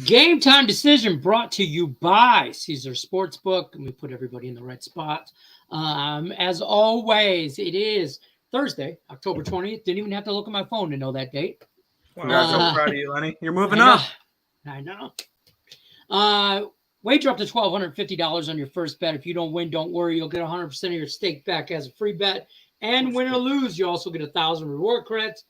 Game time decision brought to you by Caesar Sportsbook. Let me put everybody in the right spot. As always, it is Thursday, October 20th. Didn't even have to look at my phone to know that date. Well, I'm so proud of you, Lenny. You're moving up. I know. Wager up to $1,250 on your first bet. If you don't win, don't worry. You'll get 100% of your stake back as a free bet. And win or lose, you also get 1,000 reward credits,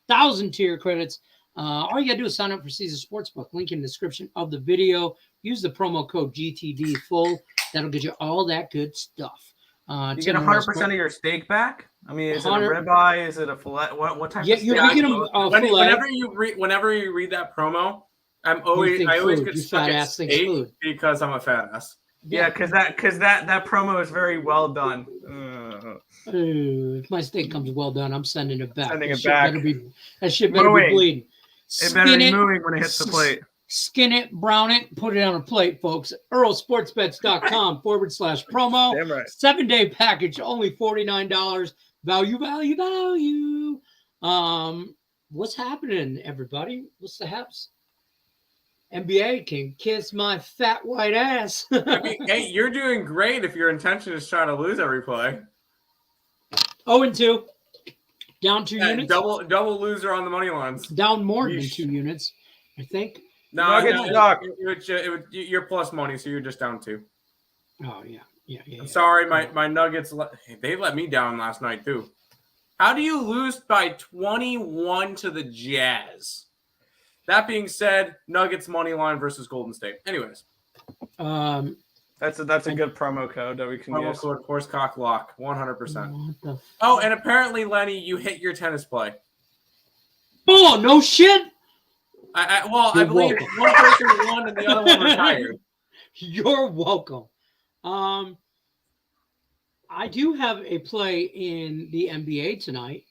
1,000 tier credits. All you got to do is sign up for Caesar Sportsbook. Link in the description of the video. Use the promo code GTDFull. That'll get you all that good stuff. You get 100% of your stake back? I mean, is it a ribeye? Is it a fillet? What type of steak? Yeah, you get a fillet. Whenever you read that promo, I always get stuck at steak because I'm a fat ass. Yeah, because that promo is very well done. If my steak comes well done, I'm sending it back. That shit better be bleeding. It better be moving when it hits the plate. Skin it, brown it, put it on a plate, folks. EarlSportsBets.com/promo. Damn right. 7-day package, only $49. Value. What's happening, everybody? What's the haps? NBA can kiss my fat white ass. I mean, hey, you're doing great if your intention is trying to lose every play. 0-2. Down 2 units. Double loser on the money lines. Down more than 2 units, I think. No, you're plus money, so you're just down 2. Oh, yeah. I'm sorry, my Nuggets, they let me down last night, too. How do you lose by 21 to the Jazz? That being said, Nuggets money line versus Golden State. Anyways. That's a good promo code that we can use. Promo code Horsecock Lock, 100%. Oh, and apparently, Lenny, you hit your tennis play. Oh, no shit. I believe one person won and the other one retired. You're welcome. I do have a play in the NBA tonight.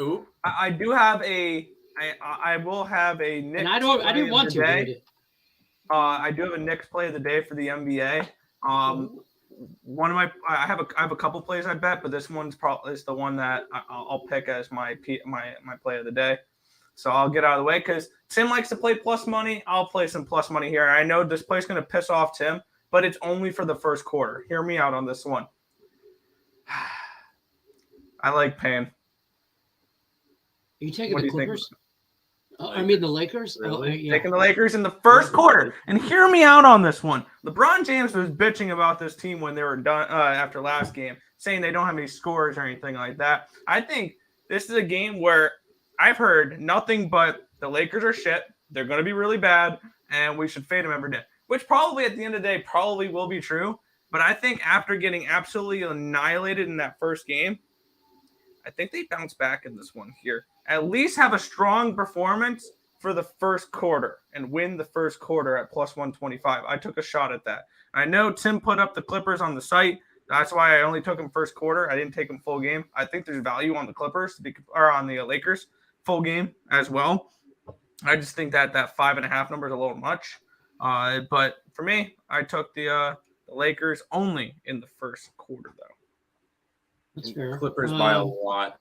Ooh. I do have I will have a Knicks. And I didn't want to read it. I do have a Knicks play of the day for the NBA. I have a couple plays I bet, but this one's probably is the one that I'll pick as my play of the day. So I'll get out of the way because Tim likes to play plus money. I'll play some plus money here. I know this play's going to piss off Tim, but it's only for the first quarter. Hear me out on this one. I like paying. Are you taking the Clippers? I mean the Lakers? Really? Yeah. Taking the Lakers in the first quarter. And hear me out on this one. LeBron James was bitching about this team when they were done after last game, saying they don't have any scores or anything like that. I think this is a game where I've heard nothing but the Lakers are shit. They're going to be really bad, and we should fade them every day, which probably at the end of the day probably will be true. But I think after getting absolutely annihilated in that first game, I think they bounce back in this one here. At least have a strong performance for the first quarter and win the first quarter at plus 125. I took a shot at that. I know Tim put up the Clippers on the site. That's why I only took them first quarter. I didn't take them full game. I think there's value on the Clippers or on the Lakers full game as well. I just think that 5.5 number is a little much. But for me, I took the Lakers only in the first quarter, though. That's fair. Clippers by a lot.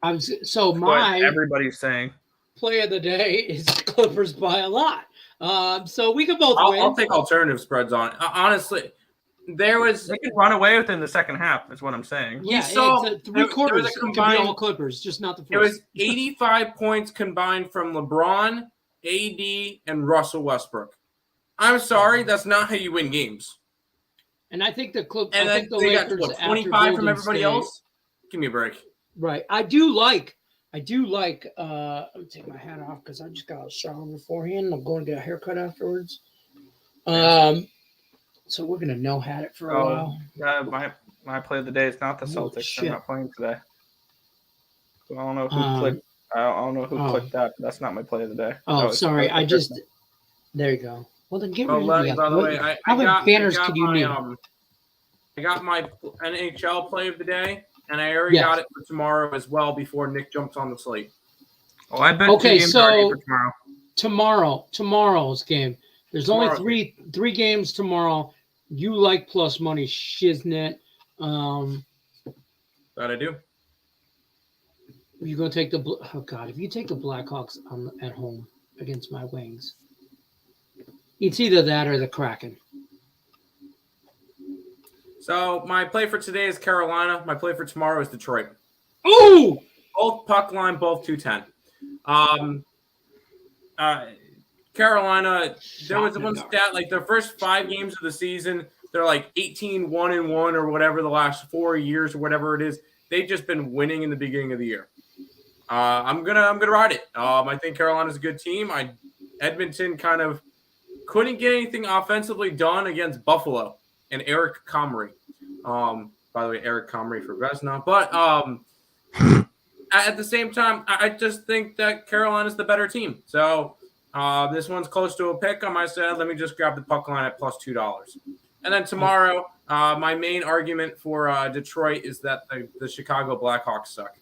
Everybody's saying play of the day is Clippers by a lot. So we could both win. I'll take alternative spreads on it. Honestly, they could run away within the second half, is what I'm saying. Yeah, it's 3 quarters. It could be all Clippers, just not the first. It was 85 points combined from LeBron, AD, and Russell Westbrook. I'm sorry, that's not how you win games. And I think the Lakers got 25 from everybody else. Give me a break. Right. I do like. Let me take my hat off because I just got a shower beforehand. I'm going to get a haircut afterwards. So we're gonna no-hat it for a while. My play of the day is not the Celtics. They're not playing today. So I don't know who clicked. I don't know who clicked that. But that's not my play of the day. Oh, sorry. There you go. Well, then give me. By the way, how many banners could you need? I got my NHL play of the day, and I already got it for tomorrow as well before Nick jumps on the slate. Oh, I bet. Okay, so tomorrow's game. There's only three games tomorrow. You like plus money, shiznit. That I do. You're gonna take if you take the Blackhawks at home against my Wings, It's either that or the Kraken. So my play for today is Carolina. My play for tomorrow is Detroit. Oh, Both puck line, both 210. Carolina, there was one stat, like their first 5 games of the season, they're like 18-1-1 or whatever the last 4 years or whatever it is. They've just been winning in the beginning of the year. I'm gonna ride it. I think Carolina's a good team. Edmonton kind of couldn't get anything offensively done against Buffalo and Eric Comrie. By the way, Eric Comrie for Vesna. But at the same time, I just think that Carolina's the better team. So this one's close to a pick on my side. Let me just grab the puck line at plus $2. And then tomorrow, my main argument for Detroit is that the Chicago Blackhawks suck.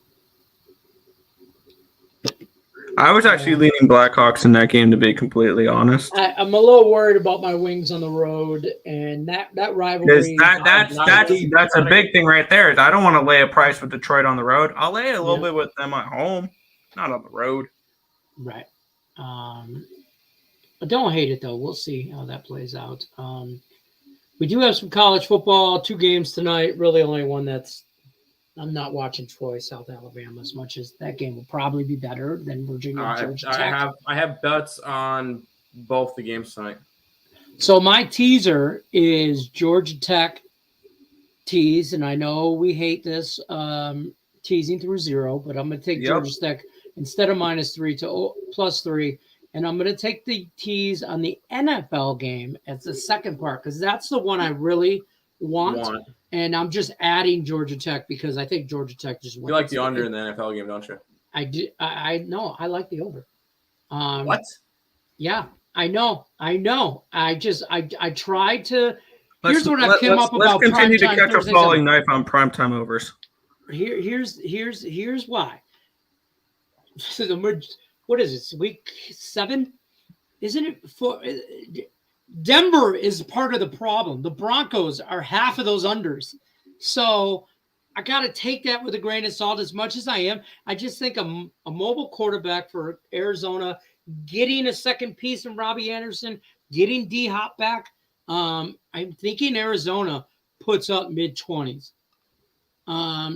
I was actually leaning Blackhawks in that game, to be completely honest. I'm a little worried about my Wings on the road, and that rivalry. That's a big thing right there. Is I don't want to lay a price with Detroit on the road. I'll lay a little bit with them at home, not on the road. Right. I don't hate it though. We'll see how that plays out. We do have some college football. 2 games tonight. Really, only one that's. I'm not watching Troy, South Alabama, as much as that game will probably be better than Virginia, Georgia Tech. I have bets on both the games tonight. So my teaser is Georgia Tech tease, and I know we hate this teasing through 0, but I'm going to take Georgia Tech instead of -3 to +3, and I'm going to take the tease on the NFL game as the second part because that's the one I really want. And I'm just adding Georgia Tech because I think Georgia Tech just wins. You like the under in the NFL game, don't you? I do. I know. I like the over. What? Yeah, I know. I tried to. Here's what I've come up about. Let's continue to catch a falling knife on primetime overs. Here's why. What is it? Week 7? Isn't it for? Denver is part of the problem. The Broncos are half of those unders. So I got to take that with a grain of salt as much as I am. I just think a mobile quarterback for Arizona, getting a second piece in Robbie Anderson, getting D-Hop back, I'm thinking Arizona puts up mid-20s.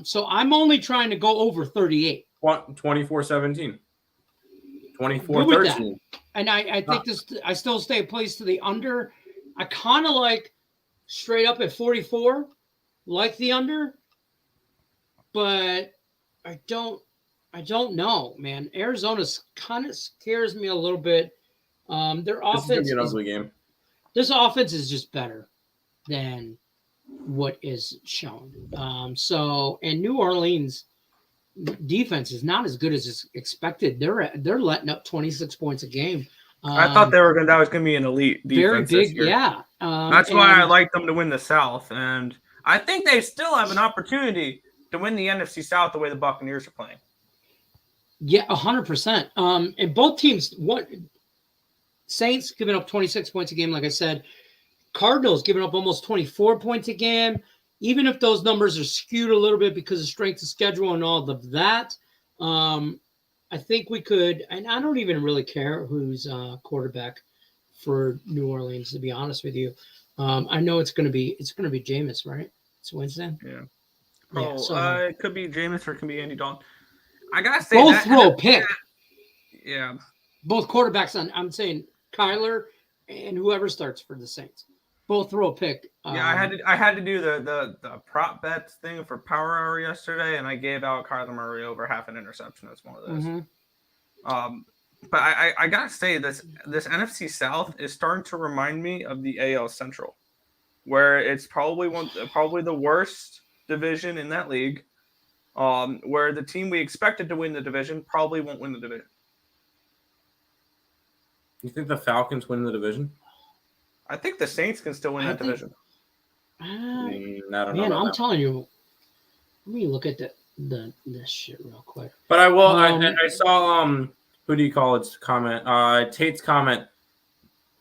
So I'm only trying to go over 38. 24-17. 24-13. And I think I still stay place to the under. I kind of like straight up at 44, like the under, but I don't know, man. Arizona kind of scares me a little bit. Their offense is an ugly game. This offense is just better than what is shown. And New Orleans defense is not as good as expected. They're letting up 26 points a game. I thought that was going to be an elite defense. Very big, this year. yeah. That's why I like them to win the South, and I think they still have an opportunity to win the NFC South the way the Buccaneers are playing. Yeah, 100%. And both teams, Saints giving up 26 points a game, like I said. Cardinals giving up almost 24 points a game. Even if those numbers are skewed a little bit because of strength of schedule and all of that, I think we could, and I don't even really care who's quarterback for New Orleans, to be honest with you. I know it's gonna be Jameis, right? It's Wednesday. Yeah. So it could be Jameis or it could be Andy Dalton. I gotta say both throw a pick. Yeah. Both quarterbacks I'm saying Kyler and whoever starts for the Saints. Both throw a pick. Yeah, I had to do the prop bets thing for Power Hour yesterday, and I gave out Kyler Murray over half an interception. That's one of those. Mm-hmm. But I gotta say this NFC South is starting to remind me of the AL Central, where it's probably the worst division in that league, where the team we expected to win the division probably won't win the division. You think the Falcons win the division? I think the Saints can still win that division. I don't know. Man, I'm telling you. Let me look at this shit real quick. But I will. I saw who do you call its comment? Tate's comment.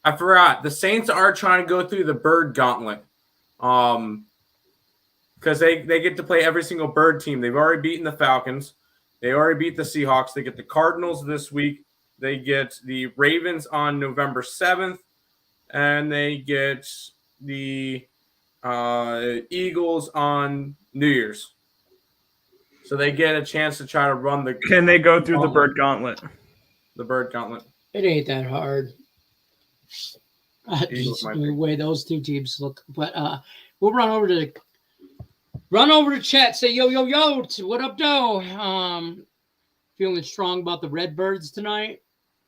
I forgot. The Saints are trying to go through the bird gauntlet. Because they get to play every single bird team. They've already beaten the Falcons. They already beat the Seahawks. They get the Cardinals this week. They get the Ravens on November 7th. and they get the Eagles on New Year's. So they get a chance to try to run the. Can they go through the bird gauntlet? The bird gauntlet. It ain't that hard. Eagles Just might the be. way those two teams look, but we'll run over to chat. Say yo, what up, though? Feeling strong about the Redbirds tonight.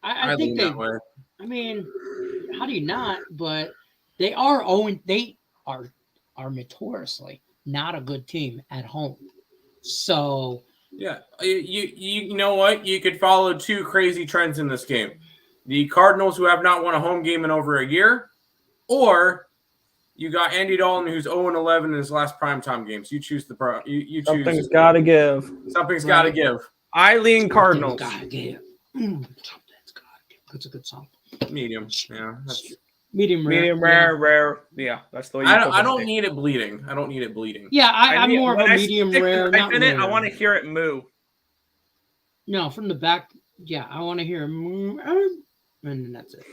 I think lean that way. I mean, how do you not? But they are They are notoriously not a good team at home. So Yeah, you know what? You could follow two crazy trends in this game: the Cardinals, who have not won a home game in over a year, or you got Andy Dalton, who's 0-11 in his last primetime games. You choose the you choose. Something's got to give. Something's got to give. I lean Cardinals. Something's gotta give. Something's gotta give. That's a good song. Medium. Yeah. That's, Medium rare. Medium rare. Yeah, that's the way. I don't need it bleeding. I don't need it bleeding. Yeah, I'm more of a when I medium stick the rare. knife Not in it, rare. I want to hear it moo. No, from the back. Yeah, I want to hear and then that's it.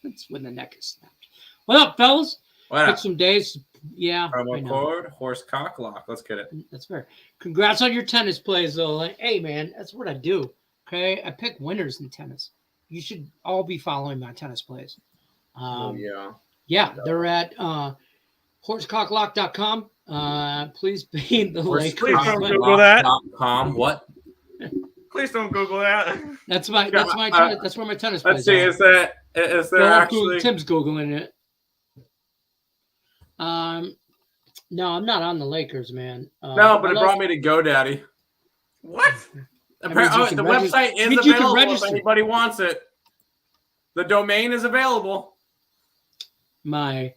That's when the neck is snapped. What up, fellas? Why Took not? some days. Yeah, I Promo know. code horse cock lock. Let's get it. That's fair. Congrats on your tennis plays, though. Like, hey, man, that's what I do. Okay, I pick winners in tennis. You should all be following my tennis plays. Yeah. Yeah, they're at horsecocklock.com. Please be the link. please don't Google that. .com. What? Please don't Google that. That's where my tennis Let's plays see. are. Is there Don't actually? Tim's Googling it. No, I'm not on the Lakers, man. No, but it brought me to GoDaddy. What? That means you can The regis- website is means you can available if register. anybody wants it. The domain is available. My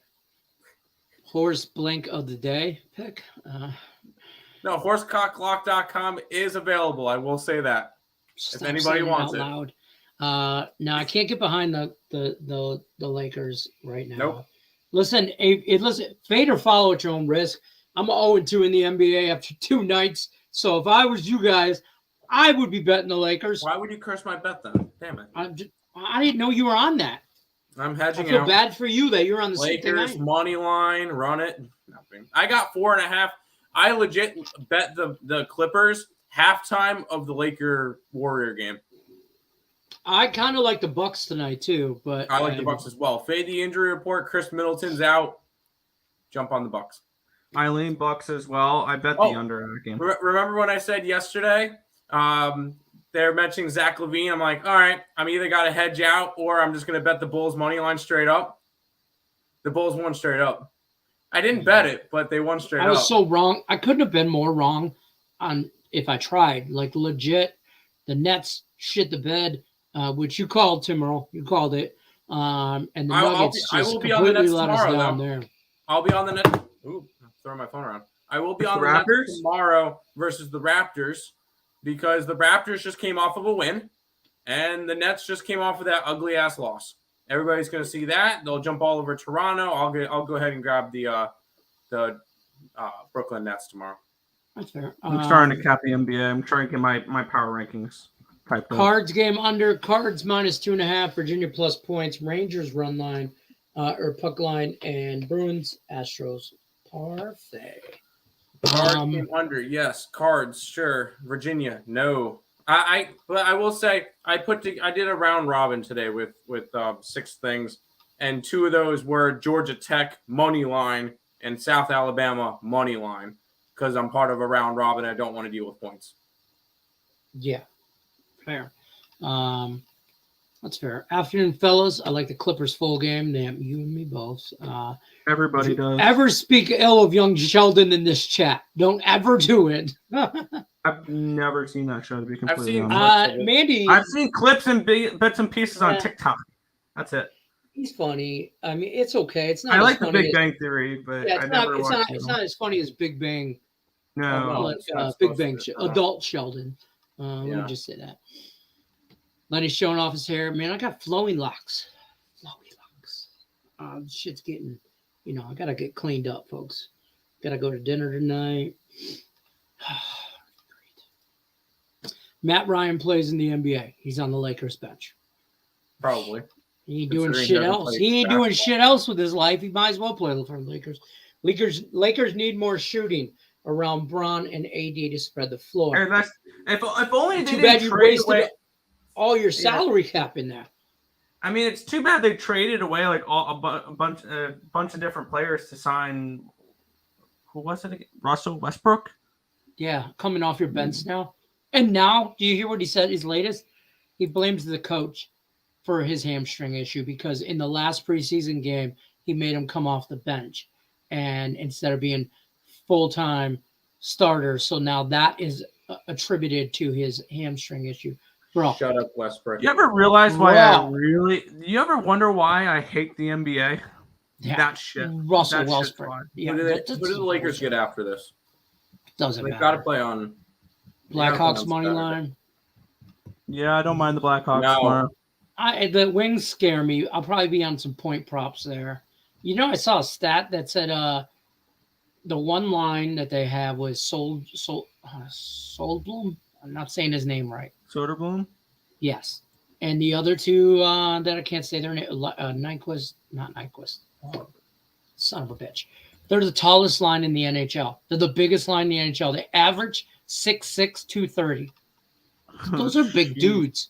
horse blink of the day pick. No, horsecocklock.com is available. I will say that. Stop anybody saying wants out it. loud. No, I can't get behind the Lakers right now. Nope. Listen, listen, fade or follow at your own risk. I'm 0-2 in the NBA after 2 nights. So if I was you guys, I would be betting the Lakers. Why would you curse my bet then? Damn it. I didn't know you were on that. I'm I hedging feel out. bad for you that you're on the same thing I Lakers am. money line, run it. Nothing. I got 4.5. I legit bet the Clippers halftime of the Laker Warrior game. I kind of like the Bucks tonight too, but I like the Bucks as well. Fade the injury report. Chris Middleton's out. Jump on the Bucks. I lean Bucks as well. I bet the under in that game. Remember when I said yesterday? They're mentioning Zach LaVine. I'm like, all right, I'm either got to hedge out or I'm just going to bet the Bulls money line straight up. The Bulls won straight up. I didn't bet it, but they won straight up. I was so wrong. I couldn't have been more wrong on if I tried. Like legit, the Nets shit the bed, which you called, Tim Earl. You called it. And the Nuggets I just will be on the completely Nets let us tomorrow, down though. there. I'll be on the net. Ooh, I'm throwing my phone around. I will be on the Raptors Nets tomorrow versus the Raptors because the Raptors just came off of a win and the Nets just came off of that ugly ass loss. Everybody's going to see that. They'll jump all over Toronto. I'll go ahead and grab the Brooklyn Nets tomorrow. That's fair. I'm starting to cap the NBA. I'm trying to get my power rankings typed up. Cards game under. Cards -2.5. Virginia plus points. Rangers run line or puck line, and Bruins Astros parfait. Cards game under, yes. Cards, sure. Virginia, no. But I will say I did a round robin today with 6 things, and 2 of those were Georgia Tech money line and South Alabama money line because I'm part of a round robin. I don't want to deal with points. Yeah, fair. That's fair. Afternoon, fellas. I like the Clippers full game. Damn, you and me both. Everybody does. Ever speak ill of young Sheldon in this chat? Don't ever do it. I've never seen that show, to be completely seen honest. Mandy, I've seen clips and bits and pieces on Yeah. TikTok. That's it. he's funny. I mean, it's okay. It's not. I as like the funny Big as, Bang Theory, but Yeah, I never watched it's it. not as funny as Big Bang. No. Like it's not Big supposed Bang, to be. adult Sheldon. Let me just say that. Lenny's showing off his hair. Man, I got flowing locks. Flowy locks. Shit's getting, I got to get cleaned up, folks. Got to go to dinner tonight. Great. Matt Ryan plays in the NBA. He's on the Lakers bench. Probably. He ain't doing Considering shit he hasn't else. played He ain't doing basketball. shit else with his life. He might as well play for the Lakers. Lakers need more shooting around Bron and AD to spread the floor. And that's if only they Too bad didn't you trade wasted away. all your salary cap in that. I mean, it's too bad they traded away like a bunch of different players to sign. Who was it again? Russell Westbrook. Yeah, coming off your bench now. And now, do you hear what he said? His latest, he blames the coach for his hamstring issue because in the last preseason game, he made him come off the bench, and instead of being full-time starter, so now that is attributed to his hamstring issue. Bro, Shut up, Westbrook. You ever realize why Bro. you ever wonder why I hate the NBA? yeah, That shit. Russell That shit's Westbrook. fine. Yeah, Who do the Lakers bullshit. get after this? Doesn't They've matter. got to play on Blackhawks on money Saturday. line. Yeah, I don't mind the Blackhawks No. tomorrow. The wings scare me. I'll probably be on some point props there. You know, I saw a stat that said the one line that they have was Soldblum. I'm not saying his name right. Soderblom. Yes, and the other two that I can't say their name. Nyquist, not Nyquist. Oh, son of a bitch. They're the tallest line in the NHL. They're the biggest line in the NHL. They average 6'6", 230. Those are big dudes.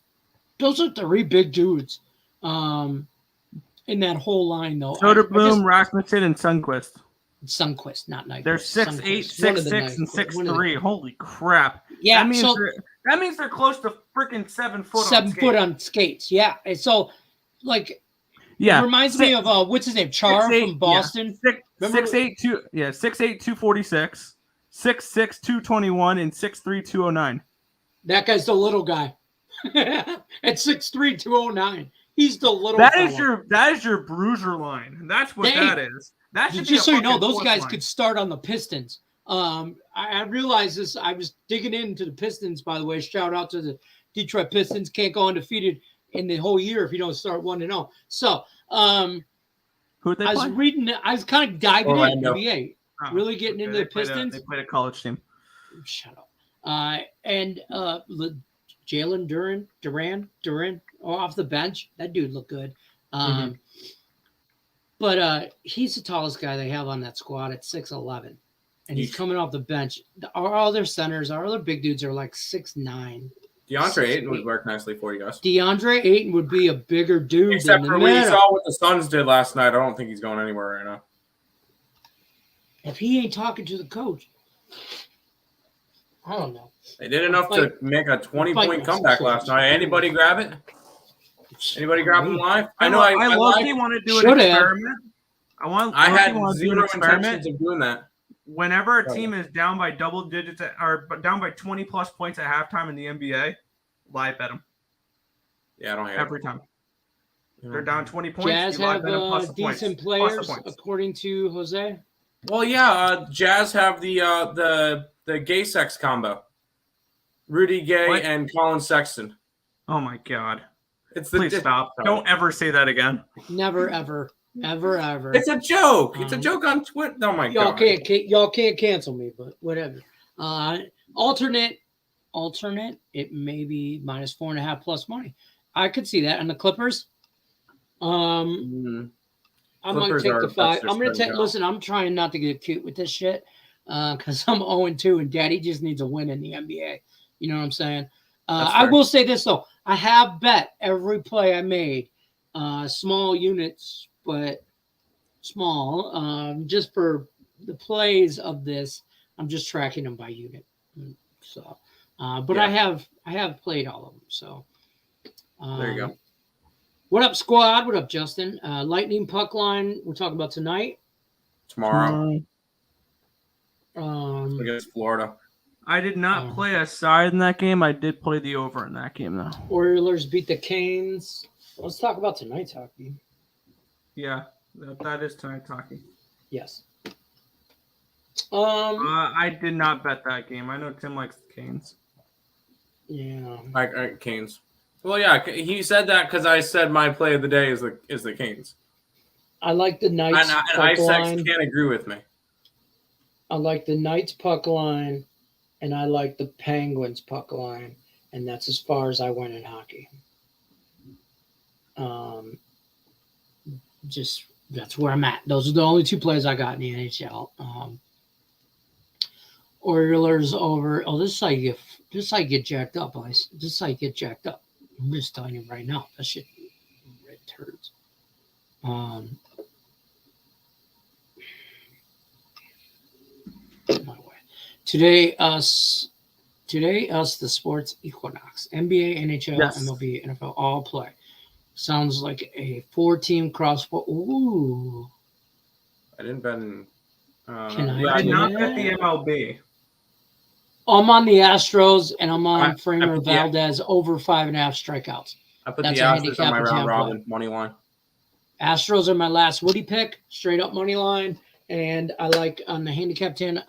Those are three big dudes. In that whole line, though. Soderblom, Rasmussen, and Sundqvist. Sunquist, not Nyquist. They're 6'8", 6'6", and 6'3". Holy crap! Yeah, that means they're close to freaking 7 foot. 7 foot on skates. Yeah, and so like yeah, it reminds me of what's his name, Char from Boston. Yeah. Remember- 6'8", 246, 6'6", 221, and 6'3", 209. That guy's the little guy. At 6'3", 209. He's the little. That fella. is your bruiser line. That's what that is. That should just be so you know, fucking those fourth guys line. could start on the Pistons. I realized this. I was digging into the Pistons, by the way. Shout out to the Detroit Pistons. Can't go undefeated in the whole year if you don't start 1-0. So, Who they I was play? reading. I was kind of diving Orlando. into NBA, Oh, really getting into the Pistons. They played a college team. Shut up. And Jalen Duran off the bench. That dude looked good. But he's the tallest guy they have on that squad at 6'11", and he's coming off the bench. Our other centers, our other big dudes are like 6'9". DeAndre Ayton would work nicely for you guys. DeAndre Ayton would be a bigger dude Except than for the we Meta. saw what the Suns did last night. I don't think he's going anywhere right now. If he ain't talking to the coach, I don't know. They did enough to make a 20-point comeback last night. Anybody grab it? Anybody grab him live? I know. I low-key want to do an Should have. experiment. I had want to do an zero experiment. intentions of doing that. Whenever a team is down by double digits or down by 20 plus points at halftime in the NBA, live bet them Yeah, I don't have every time. They're down 20 points. Jazz you live have bet 'em plus the points. decent Plus the players, points. according to Jose. Well, yeah. Jazz have the gay sex combo. Rudy Gay What? and Colin Sexton. Oh my god! It's the Please stop! Don't ever say that again. Never, ever, ever. It's a joke. It's a joke on Twitter. Oh my Y'all god! y'all can't cancel me, but whatever. Alternate. It may be minus 4.5 plus money. I could see that. And the Clippers. I might Clippers take are the 5. best I'm gonna they're take. Listen, I'm trying not to get cute with this shit because I'm 0-2, and Daddy just needs a win in the NBA. You know what I'm saying? I will say this though. I have bet every play I made, small units, but small, just for the plays of this. I'm just tracking them by unit. So, but yeah. I have played all of them. So There you go. What up, squad? What up, Justin? Lightning puck line. We're talking about tonight. Tomorrow. Against Florida. I did not play a side in that game. I did play the over in that game, though. Oilers beat the Canes. Let's talk about tonight's hockey. Yeah, that is tonight's hockey. Yes. I did not bet that game. I know Tim likes the Canes. Yeah. Canes. Well, yeah, he said that because I said my play of the day is the Canes. I like the Knights puck line. Can't agree with me. I like the Knights puck line, and I like the Penguins puck line, and that's as far as I went in hockey. just that's where I'm at. Those are the only two plays I got in the NHL. Oilers over. Oh, this is how you get jacked up, boys. This is how you get jacked up. I'm just telling you right now. That shit red turds. My way. Today us the sports equinox. NBA, NHL, Yes. MLB, NFL all play. Sounds like a 4-team crossbar. Ooh. I didn't bet in. Can I I did do not that? get the MLB. I'm on the Astros and I'm on I Framer put the- Valdez over 5.5 strikeouts. I put That's the a Astros on handicap my in round Tampa. robin money line. Astros are my last Woody pick, straight up money line. And I like on the handicap 10,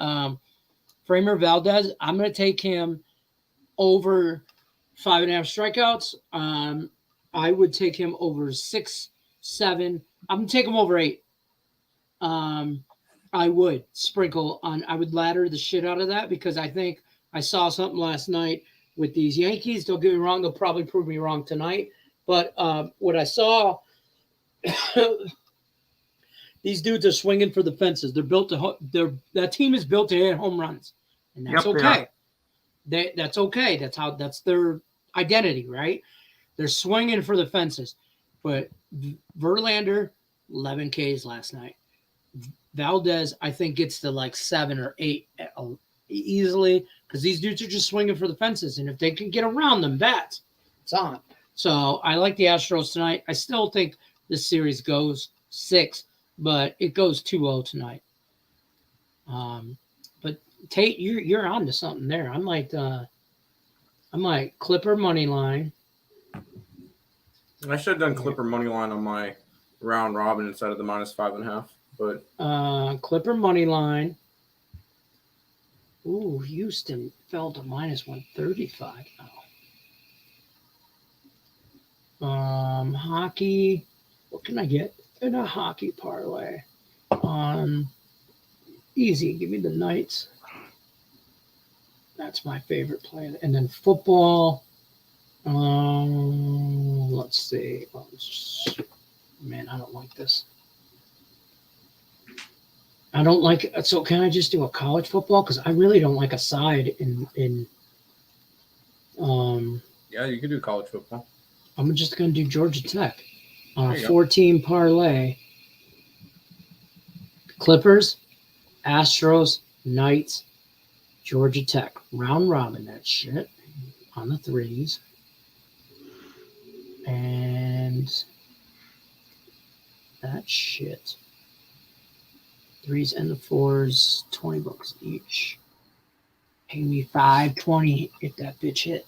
Framer Valdez. I'm going to take him over 5.5 strikeouts. I would take him over 6, 7. I'm going to take him over 8. I would sprinkle on. I would ladder the shit out of that because I think I saw something last night with these Yankees. Don't get me wrong; they'll probably prove me wrong tonight. But what I saw, these dudes are swinging for the fences. They're built to. That team is built to hit home runs, and that's Yep, they okay. That's okay. That's their identity, right? They're swinging for the fences. But Verlander, 11 Ks last night. Valdez, I think, gets to like 7 or 8 easily because these dudes are just swinging for the fences. And if they can get around them bats, it's on. So I like the Astros tonight. I still think this series goes 6, but it goes 2-0 tonight. But Tate, you're on to something there. I'm like Clipper money line. I should have done Clipper money line on my round robin instead of the -5.5. But Clipper money line. Ooh, Houston fell to -135 now. Hockey. What can I get in a hockey parlay? Easy. Give me the Knights. That's my favorite play. And then football. Let's see. Man, I don't like this. I don't like it. So can I just do a college football? Because I really don't like a side in yeah, you could do college football. I'm just going to do Georgia Tech on a There you go. 4-team parlay. Clippers, Astros, Knights, Georgia Tech. Round robin that shit on the 3s. And that shit. 3s and the 4s, $20 each. Pay me $5.20 if that bitch hit.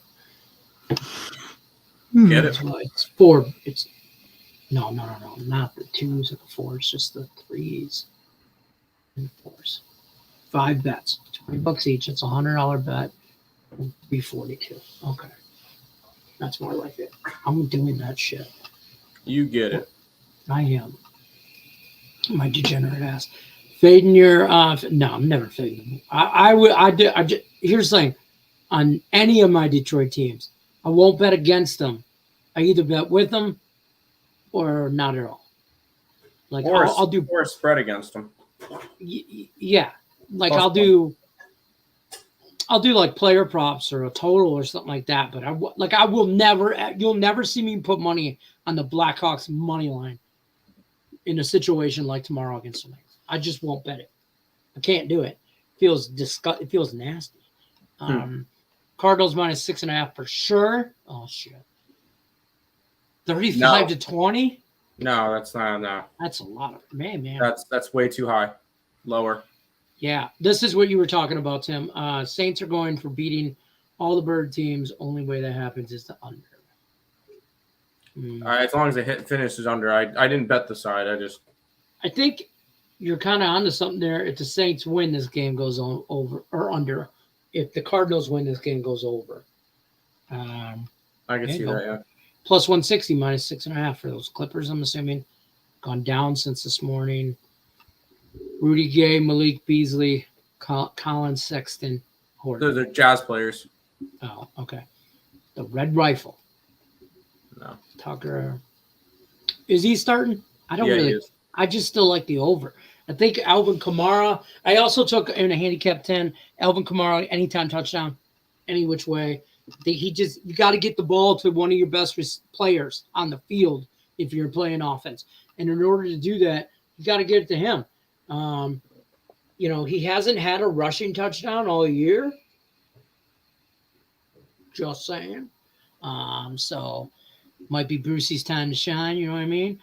Get it? That's why it's 4. It's no, not the 2s or the 4s, just the 3s and the 4s. 5 bets, $20 each. It's $100 bet. It'll be 42. Okay, that's more like it. I'm doing that shit. You get it. I am. My degenerate ass. Fading your no, I'm never fading. Here's the thing. On any of my Detroit teams, I won't bet against them. I either bet with them or not at all. Like I'll do or a spread against them. yeah. Like Plus I'll do like player props or a total or something like that. But I will never. You'll never see me put money on the Blackhawks money line in a situation like tomorrow against the Knights. I just won't bet it. I can't do it. It feels nasty. Cardinals -6.5 for sure. Oh shit. 35 to 20. No, that's not. No, That's a lot of man. that's way too high. Lower. Yeah, this is what you were talking about, Tim. Saints are going for beating all the bird teams. Only way that happens is the under. As long as the finish is under. I didn't bet the side. I think you're kind of onto something there. If the Saints win, this game goes on over or under. If the Cardinals win, this game goes over. I can see that. Yeah. Plus 160, -6.5 for those Clippers. I'm assuming gone down since this morning. Rudy Gay, Malik Beasley, Colin Sexton. Those are Jazz players. Oh, okay. The Red Rifle. No. Tucker. Is he starting? I don't Yeah, he really. is. I just still like the over. I think Alvin Kamara. I also took in a handicap 10. Alvin Kamara anytime touchdown, any which way. You got to get the ball to one of your best players on the field if you're playing offense, and in order to do that, you got to get it to him. He hasn't had a rushing touchdown all year. Just saying. So might be Brucey's time to shine. You know what I mean?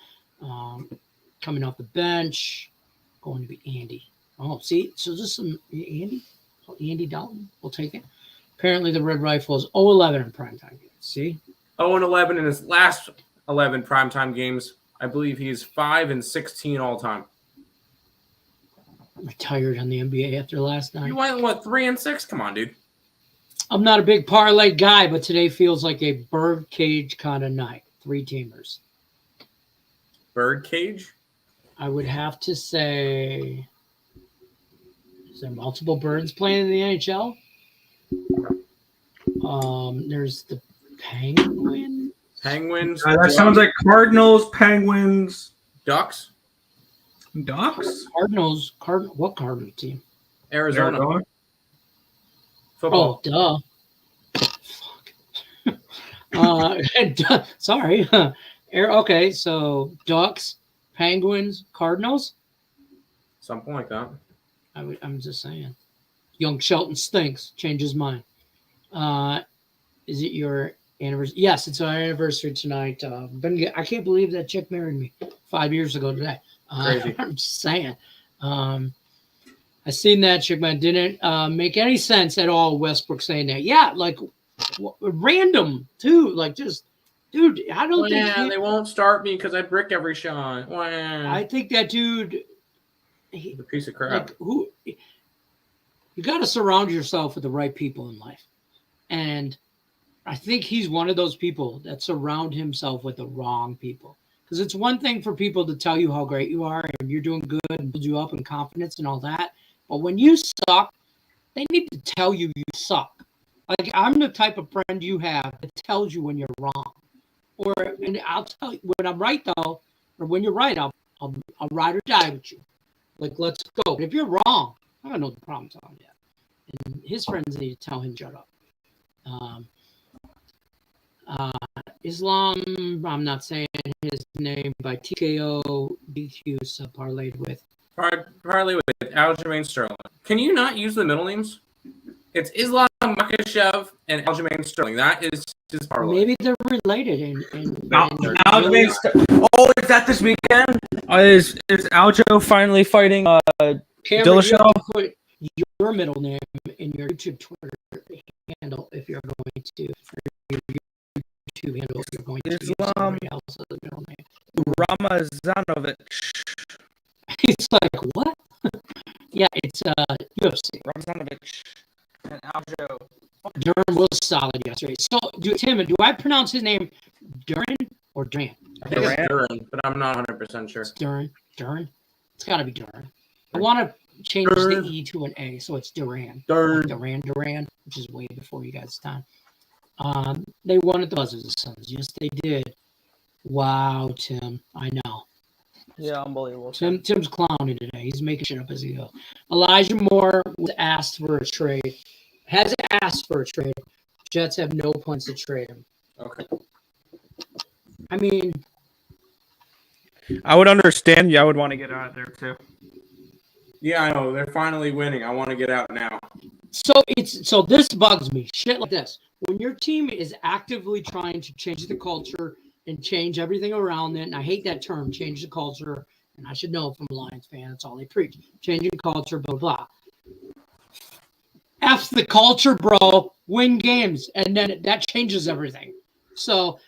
Coming off the bench, going to be Andy. Oh, see, so just some Andy Dalton. We'll take it. Apparently, the Red Rifle is 0-11 in primetime games. See? 0-11 in his last 11 primetime games. I believe he's 5-16 all time. Retired on the NBA after last night. You went, 3-6? Come on, dude. I'm not a big parlay guy, but today feels like a bird cage kind of night. 3-teamers. Bird cage? I would have to say, is there multiple birds playing in the NHL? There's the Penguins. Penguins. That sounds like Cardinals, Penguins, Ducks. Ducks. Cardinals. What Cardinal team? Arizona. Arizona. Football. Oh, duh. Fuck. Sorry. Okay, so Ducks, Penguins, Cardinals. Something like that. I'm just saying. Young Shelton stinks. Change his mind. Is it your anniversary? Yes, it's our anniversary tonight. I can't believe that chick married me 5 years ago today. Crazy. I'm just saying. I seen that chick, man. Didn't make any sense at all. Westbrook saying that. Yeah, like random too. Like just, dude. I don't think they won't start me because I brick every shot. I think that dude. He's a piece of crap. Like who? You got to surround yourself with the right people in life, and I think he's one of those people that surround himself with the wrong people. Because it's one thing for people to tell you how great you are and you're doing good and build you up in confidence and all that. But when you suck, they need to tell you you suck. Like, I'm the type of friend you have that tells you when you're wrong. And I'll tell you when I'm right, though, or when you're right, I'll ride or die with you. Like, let's go. But if you're wrong, I don't know the problem telling you. And his friends need to tell him, shut up. Islam, I'm not saying his name, by TKO DQ parlayed with. Parlay with Aljamain Sterling. Can you not use the middle names? It's Islam Makhachev and Aljamain Sterling. That is his parlay. Maybe they're related. Aljamain oh, is that this weekend? Is Aljo finally fighting Dillashaw? Put your middle name in your YouTube Twitter handle if you're going to. YouTube handle if you're going to use somebody else's middle name. Ramazanovic. He's like, what? Yeah, it's UFC. Ramazanovic and Aljo. Duran was solid yesterday. So, Tim, do I pronounce his name Duran or Duran? I think it's Duran, but I'm not 100% sure. It's Duran. It's got to be Duran. I want to change the E to an A, so it's Duran. Duran, which is way before you guys' time. They won at the buzzer, the Suns. Yes, they did. Wow, Tim. I know. Yeah, unbelievable. Tim's clowning today. He's making shit up as he goes. Elijah Moore was asked for a trade. Has asked for a trade. Jets have no plans to trade him. Okay. I mean, I would understand. Yeah, I would want to get out of there too. Yeah, I know. They're finally winning. I want to get out now. So this bugs me. Shit like this. When your team is actively trying to change the culture and change everything around it, and I hate that term, change the culture, and I should know from a Lions fan, that's all they preach. Changing culture, blah, blah. F the culture, bro. Win games, and then that changes everything. So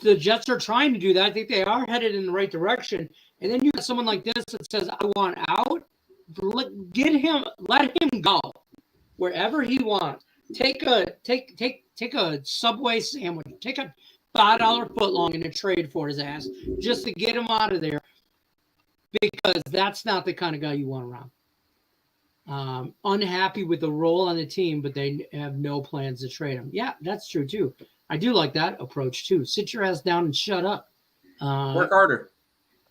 the Jets are trying to do that. I think they are headed in the right direction. And then you got someone like this that says, I want out. Let him go wherever he wants. Take a Subway sandwich. Take a $5 footlong and a trade for his ass just to get him out of there, because that's not the kind of guy you want around. Unhappy with the role on the team, but they have no plans to trade him. Yeah, that's true too. I do like that approach too. Sit your ass down and shut up. Work harder.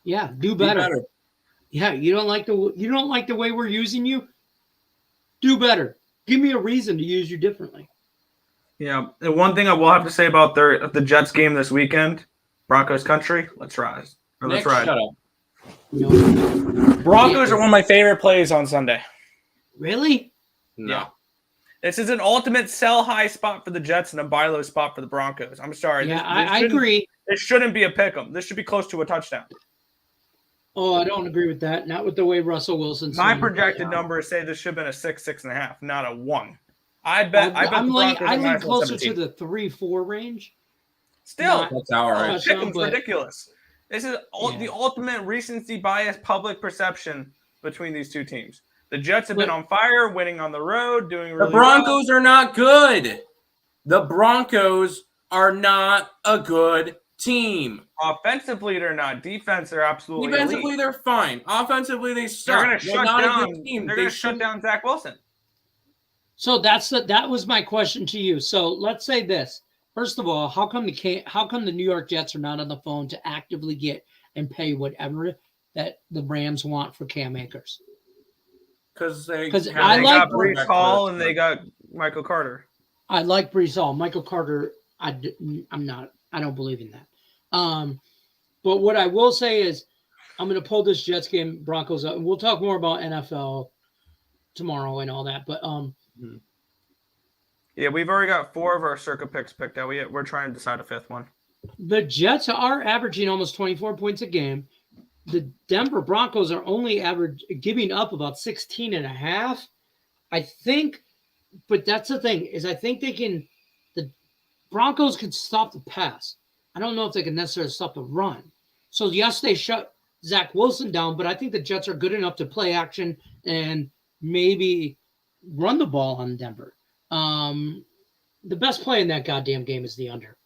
Yeah, do better. Yeah, you don't like the way we're using you? Do better. Give me a reason to use you differently. Yeah. The one thing I will have to say about the Jets game this weekend, Broncos country, let's rise. Or let's Nick, ride. shut up. No. Broncos are one of my favorite plays on Sunday. Really? No. Yeah. This is an ultimate sell high spot for the Jets and a buy low spot for the Broncos. I'm sorry. Yeah, I agree. It shouldn't be a pick 'em. This should be close to a touchdown. Oh, I don't agree with that. Not with the way Russell Wilson's. My projected numbers say this should have been a 6.5, not a 1. I bet the Broncos I are lean closer 17. to the 3-4 range. Still, That's all right. Pick'em's ridiculous. This is the ultimate recency bias public perception between these two teams. The Jets have been on fire, winning on the road, doing really well. The Broncos are not good. The Broncos are not a good team. Offensively, they're not. Defense, they're absolutely Defensively, elite. they're fine. Offensively, they suck. They're going to shut not down. a good team. They're going to shut down Zach Wilson. So that was my question to you. So let's say this. First of all, how come the New York Jets are not on the phone to actively get and pay whatever that the Rams want for Cam Akers? Because I They like got Breece Hall and they got Michael Carter. I like Breece Hall. Michael Carter, I don't believe in that. But what I will say is I'm going to pull this Jets game Broncos up, and we'll talk more about NFL tomorrow and all that. But yeah, we've already got 4 of our circa picks picked out. We're trying to decide a 5th one. The Jets are averaging almost 24 points a game. The Denver Broncos are only giving up about 16.5. I think, but that's the thing, is I think the Broncos can stop the pass. I don't know if they can necessarily stop the run. So yes, they shut Zach Wilson down, but I think the Jets are good enough to play action and maybe run the ball on Denver. The best play in that goddamn game is the under.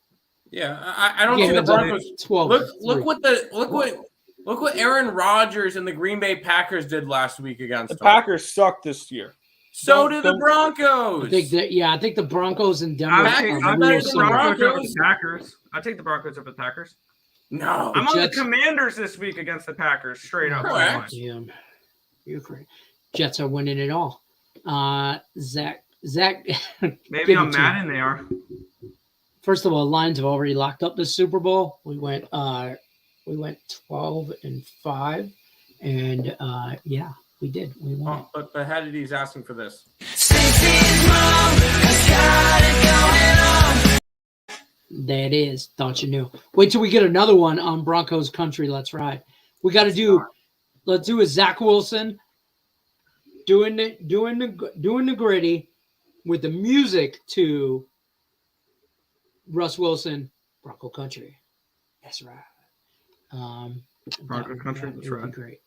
Yeah, I don't see the Broncos. 12. Look what Aaron Rodgers and the Green Bay Packers did last week against the Packers sucked this year. So did the Broncos. I think the Broncos and Denver. I'll take the Broncos over the Packers. I'll take the Broncos over the Packers. No, I'm on the Commanders this week against the Packers, straight up. Yeah, you're correct. Jets are winning it all. Zach. Maybe on Madden they are. First of all, Lions have already locked up the Super Bowl. We went 12-5, and yeah, we did. We won. But Haddad's asking for this. That is, thought you knew. Wait till we get another one on Broncos country. Let's ride. We got to do. Let's do a Zach Wilson doing the gritty with the music to Russ Wilson, Bronco country. That's right. Bronco country. That's right. Great.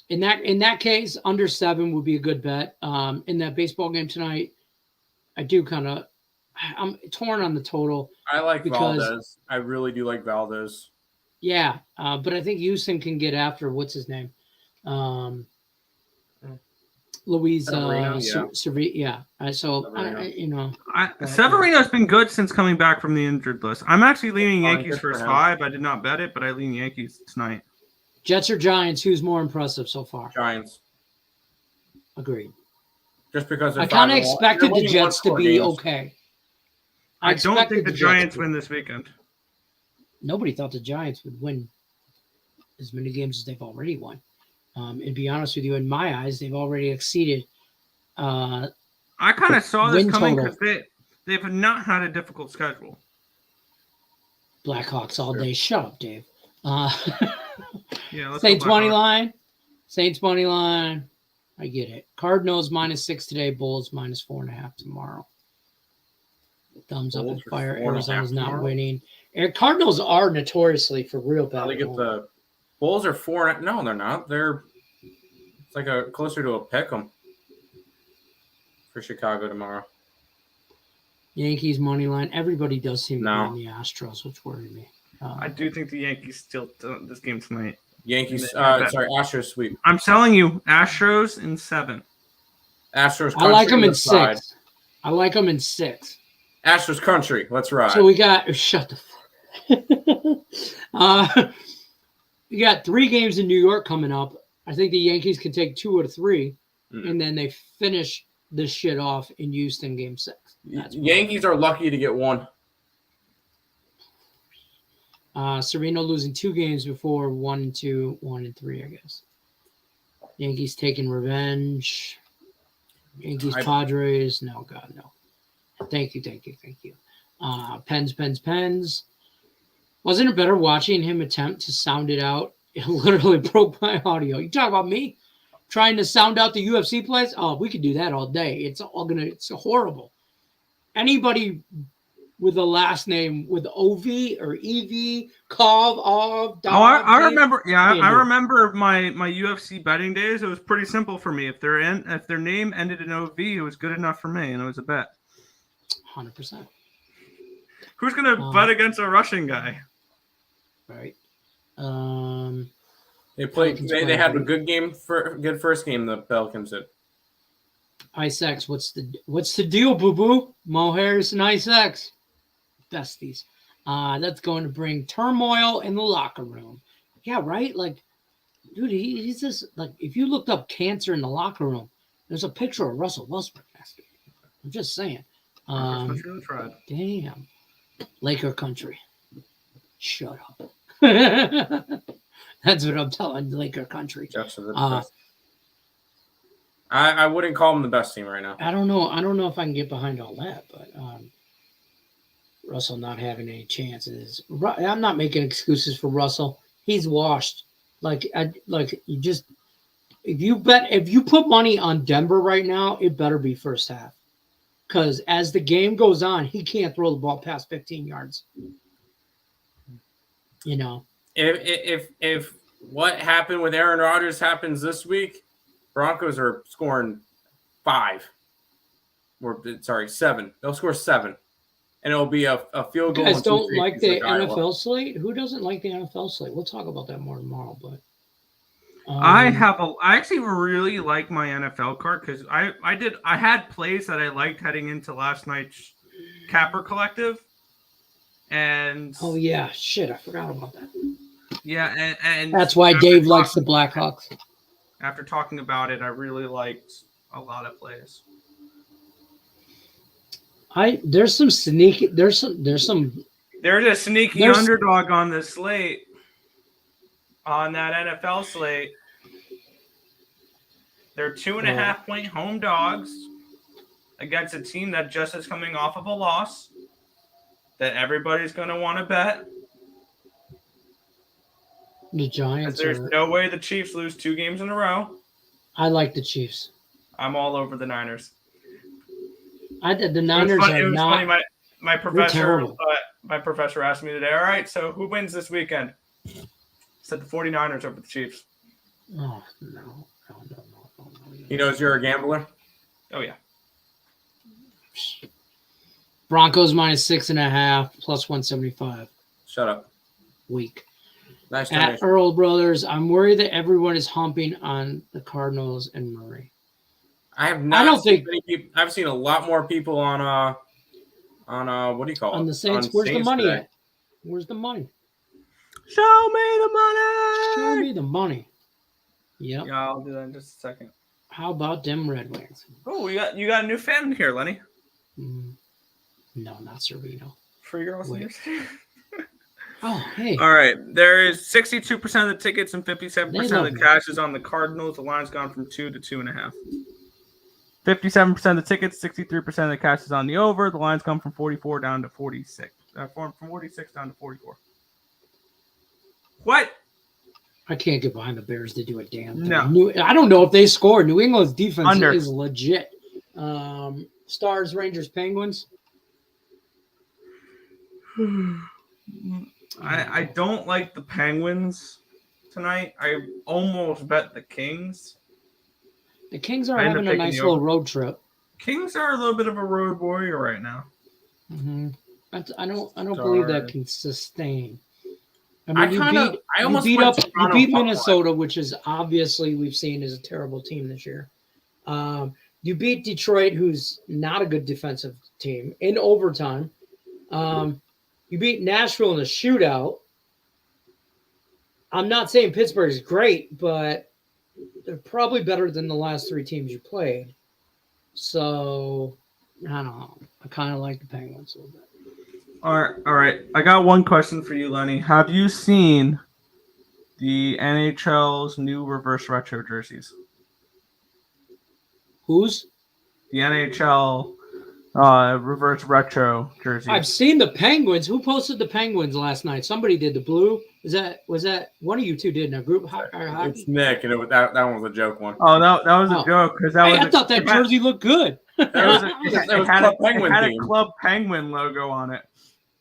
In that case, under 7 would be a good bet. In that baseball game tonight, I do I'm torn on the total. I like Valdez. I really do like Valdez. Yeah, but I think Houston can get after what's his name, Luis Severino. Severino's been good since coming back from the injured list. I'm actually leaning Yankees first 5. I did not bet it, but I lean Yankees tonight. Jets or Giants? Who's more impressive so far? Giants. Agreed. Just because I kind of expected the Jets to be okay. I don't think the Giants win this weekend. Nobody thought the Giants would win as many games as they've already won. And to be honest with you, in my eyes, they've already exceeded. I kind of saw this coming because they've not had a difficult schedule. Blackhawks all day. Shut up, Dave. Yeah, Saints money line. Saints money line. I get it. Cardinals -6 today. Bulls -4.5 tomorrow. Thumbs up and fire. Arizona's not winning. Cardinals are notoriously for real bad. Look at the Bulls are 4. No, they're not. It's like closer to a pick'em for Chicago tomorrow. Yankees money line. Everybody does seem to be in the Astros, which worried me. I do think the Yankees still this game tonight. Astros sweep. I'm telling you, Astros in 7. Astros. I like them in 6. I like them in 6. Astros country. Let's ride. So we got shut the fuck. You got 3 games in New York coming up. I think the Yankees can take 2 out of 3, and then they finish this shit off in Houston, Game 6. Yankees are lucky to get 1. Sereno losing 2 games before 1-2, 1-3, I guess. Yankees taking revenge. Yankees, Padres. No, God, no. Thank you. Pens. Wasn't it better watching him attempt to sound it out? It literally broke my audio. You talk about me trying to sound out the UFC plays? Oh, we could do that all day. It's horrible. Anybody with a last name with OV or EV, Kov, I remember. Yeah, I remember my UFC betting days. It was pretty simple for me. If their name ended in OV, it was good enough for me, and it was a bet. 100%. Who's gonna bet against a Russian guy? Right. They played. They had a good first game. The Pelicans did. Ice X, what's the deal, boo boo? Mo Harris and Ice X, besties. That's going to bring turmoil in the locker room. Yeah, right. Like, dude, he's just like, if you looked up cancer in the locker room, there's a picture of Russell Westbrook. I'm just saying. Damn, Laker country. Shut up. That's what I'm telling Laker country. I wouldn't call them the best team right now. I don't know if I can get behind all that, but Russell not having any chances. I'm not making excuses for Russell. He's washed. If you put money on Denver right now, it better be first half. Because as the game goes on, he can't throw the ball past 15 yards. You know. If what happened with Aaron Rodgers happens this week, Broncos are scoring 7. They'll score 7, and it'll be a field goal. You guys don't like the NFL slate? Who doesn't like the NFL slate? We'll talk about that more tomorrow. But I actually really like my NFL card because I had plays that I liked heading into last night's Capper Collective, and oh yeah, shit, I forgot about that. Yeah, and that's why Dave likes the Blackhawks. After talking about it, I really liked a lot of plays. There's a sneaky underdog on this slate, on that NFL slate. They're 2.5 point home dogs against a team that just is coming off of a loss that everybody's going to want to bet. The Giants. There's no way the Chiefs lose 2 games in a row. I like the Chiefs. I'm all over the Niners. The Niners are not. Funny. My professor asked me today. All right, so who wins this weekend? I said the 49ers over the Chiefs. Oh no. He knows you're a gambler. Oh yeah. Broncos -6.5 plus 175. Shut up. Week. Nice At Earl Brothers, I'm worried that everyone is humping on the Cardinals and Murray. I've seen a lot more people on what do you call it? On the Saints. Where's the money at? Where's the money? Show me the money. Show me the money. Yep. Yeah, I'll do that in just a second. How about them Red Wings? Oh, you got a new fan here, Lenny. No, not Sereno. For your Oh, hey. All right. There is 62% of the tickets and 57% of the cash is on the Cardinals. The line's gone from 2 to 2.5. 57% of the tickets, 63% of the cash is on the over. The line's come from 44 down to 46. From 46 down to 44. What? I can't get behind the Bears to do a damn thing. No. I don't know if they score. New England's defense Under. is legit. Stars, Rangers, Penguins. I don't like the Penguins tonight. I almost bet the Kings. The Kings are having a nice little road trip. Kings are a little bit of a road warrior right now. Mm-hmm. I don't believe that can sustain. I mean, you beat Minnesota, which is obviously we've seen is a terrible team this year. You beat Detroit, who's not a good defensive team, in overtime. You beat Nashville in a shootout. I'm not saying Pittsburgh is great, but they're probably better than the last 3 teams you played. So, I don't know. I kind of like the Penguins a little bit. All right. I got one question for you, Lenny. Have you seen the NHL's new reverse retro jerseys? Who's? The NHL reverse retro jersey. I've seen the Penguins. Who posted the Penguins last night? Somebody did the blue. Was that one of you two did in a group? It's Nick, and that one was a joke one. Oh, that was a joke because I thought that jersey looked good. It had a theme. Club Penguin logo on it.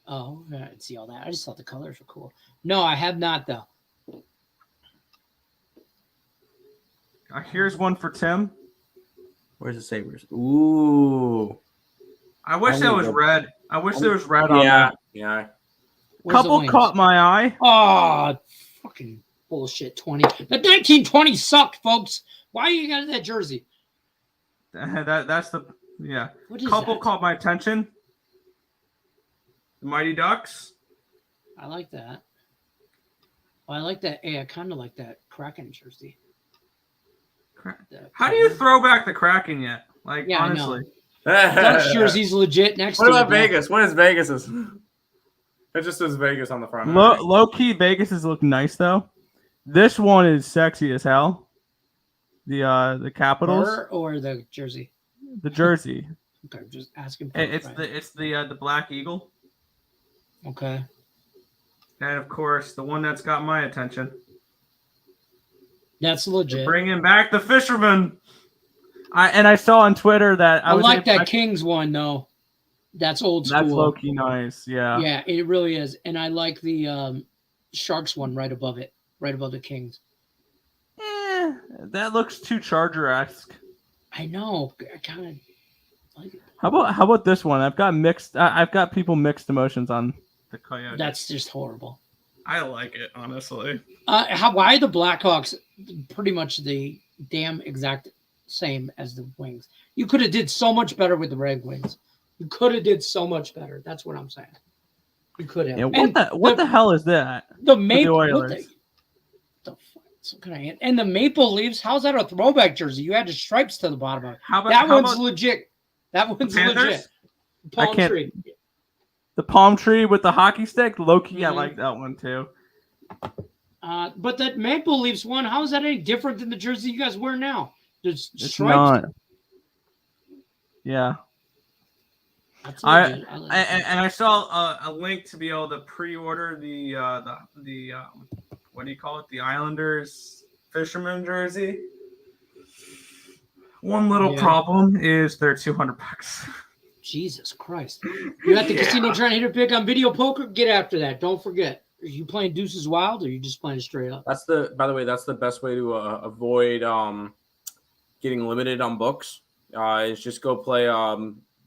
Oh, I didn't see all that. I just thought the colors were cool. No, I have not though. Here's one for Tim. Where's the Sabres? Ooh. I wish that was red. I wish there was red on that. Yeah. Couple caught my eye. Oh, fucking bullshit. 20. The 1920 sucked, folks. Why you got that jersey? That's the couple that? caught my attention. The Mighty Ducks. I like that. Oh, I like that. Hey, I kind of like that Kraken jersey. How do you throw back the Kraken yet? Like, honestly. Ducks jersey's legit next to it. What about Vegas? What is Vegas's? It just says Vegas on the front. Low key, Vegas's look nice though. This one is sexy as hell. The Capitals or the jersey. The jersey. Okay, just asking. It's the Black Eagle. Okay. And of course, the one that's got my attention. That's legit. They're bringing back the Fisherman. I saw on Twitter that I like that Kings one though. That's old school. That's low key nice. Yeah. Yeah, it really is. And I like the Sharks one right above it, right above the Kings. That looks too Charger-esque. I know. I kind of like it. How about this one? I've got people mixed emotions on the Coyotes. That's just horrible. I like it, honestly. Why are the Blackhawks pretty much the damn exact same as the Wings? You could have did so much better with the Red Wings. You could have did so much better. That's what I'm saying. You could have. Yeah, what the hell is that? The Maple. And the Maple Leafs. How's that a throwback jersey? You had the stripes to the bottom of it. That one's legit. That one's legit. Palm tree. The palm tree with the hockey stick. Low-key, I like that one too. But that Maple Leafs one, how is that any different than the jersey you guys wear now? There's it's stripes. Not. Yeah. I I saw a link to be able to pre-order the what do you call it? The Islanders Fisherman jersey. One little problem is they're $200. Jesus Christ! You're at the casino trying to hit a pick on video poker. Get after that. Don't forget. Are you playing Deuces Wild or are you just playing straight up? By the way, that's the best way to avoid getting limited on books. Is just go play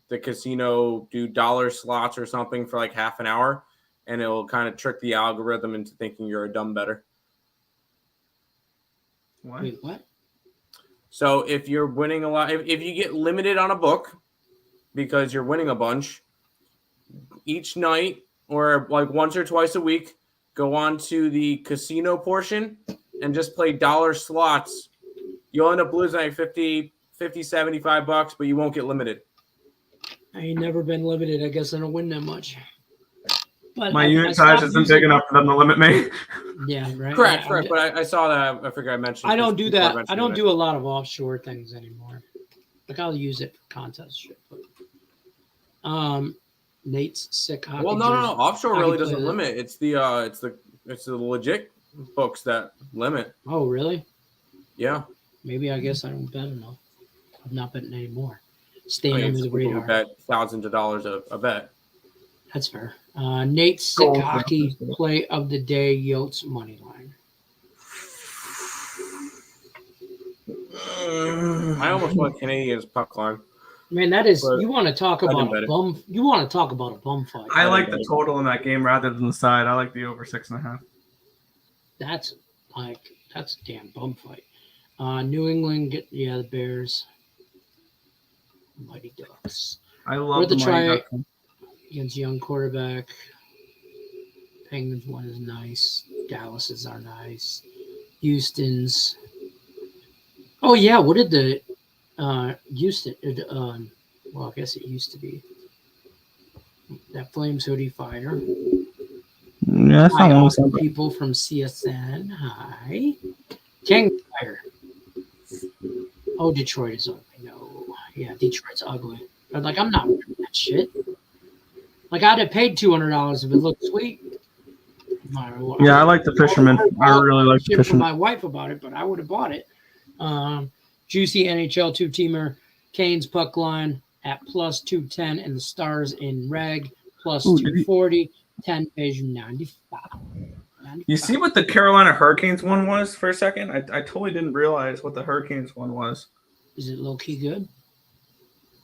the casino, do dollar slots or something for like half an hour, and it'll kind of trick the algorithm into thinking you're a dumb bettor. What? Wait, what? So if you're winning a lot, if you get limited on a book because you're winning a bunch, each night or like once or twice a week, go on to the casino portion and just play dollar slots. You'll end up losing like $50, $75, but you won't get limited. I ain't never been limited. I guess I don't win that much. But my unit size isn't big enough for them to limit me. Yeah, right. Correct. But I saw that. I figured I mentioned. I don't do that. I don't do a lot of offshore things anymore. Like I'll use it for contest shit. But, Nate's sick hockey. Well, no. Offshore really doesn't limit. It's the legit books that limit. Oh, really? Yeah. Maybe I guess I don't bet enough. I'm not betting anymore. Staying under the radar. Bet thousands of dollars a bet. That's fair. Nate's sick hockey play of the day. Yotes money line. I almost went Canadians puck line. Man, that is you want to talk about a bum. You want to talk about a bum fight. I like the total in that game rather than the side. I like the over 6.5. That's a damn bum fight. New England the Bears. Mighty Ducks. I love the Mighty Ducks against young quarterback. Penguins one is nice. Dallas's are nice. Houston's. Oh yeah, what did the Houston? Well, I guess it used to be that Flames hoodie fighter. Yeah, that's Hi, not all one. people from CSN. Hi, King Fire. Oh, Detroit is ugly. No, yeah, Detroit's ugly. But like, I'm not wearing that shit. Like, I'd have paid $200 if it looked sweet. Yeah, I like the Fisherman. I really like the shit for Fisherman. my wife about it, but I would have bought it. Juicy NHL two-teamer, Canes puck line at plus 210, and the Stars in reg plus 240, 10 page 95. You see what the Carolina Hurricanes one was for a second? I totally didn't realize what the Hurricanes one was. Is it low-key good?